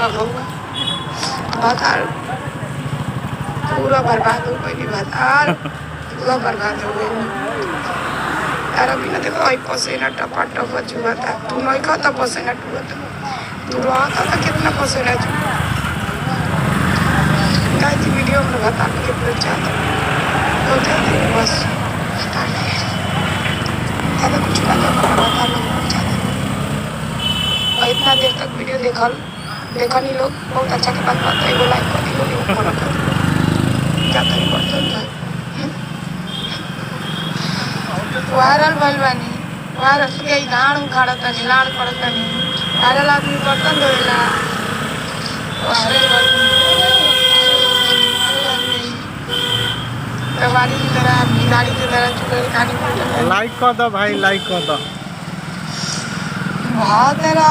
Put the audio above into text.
बतार पूरा बर्बाद हो गई बतार पूरा बर्बाद हो गई तारा बिना देखो आई पसीना टपा टप चुहता तू नहीं खाता पसीना टुहता तू रहता तो कितना पसीना चुहता गाइस वीडियो में बता कितना चाहता तो चाहते बस बता ज़्यादा कुछ ना बता लो चाहते और इतना देर तक वीडियो देखनी लोग बहुत अच्छा के बात बात है वो लाइक कर दी लोग फॉलो कर जाता ही बर्तन था वायरल भइल बानी वायरल के गाड़ उखाड़ा तनी लाड़ पड़त तनी वायरल आदमी बर्तन धोएला वायरल कबाड़ी की तरह भिखारी की तरह चुके खानी पड़ता लाइक कर दो भाई लाइक कर दो भातेरा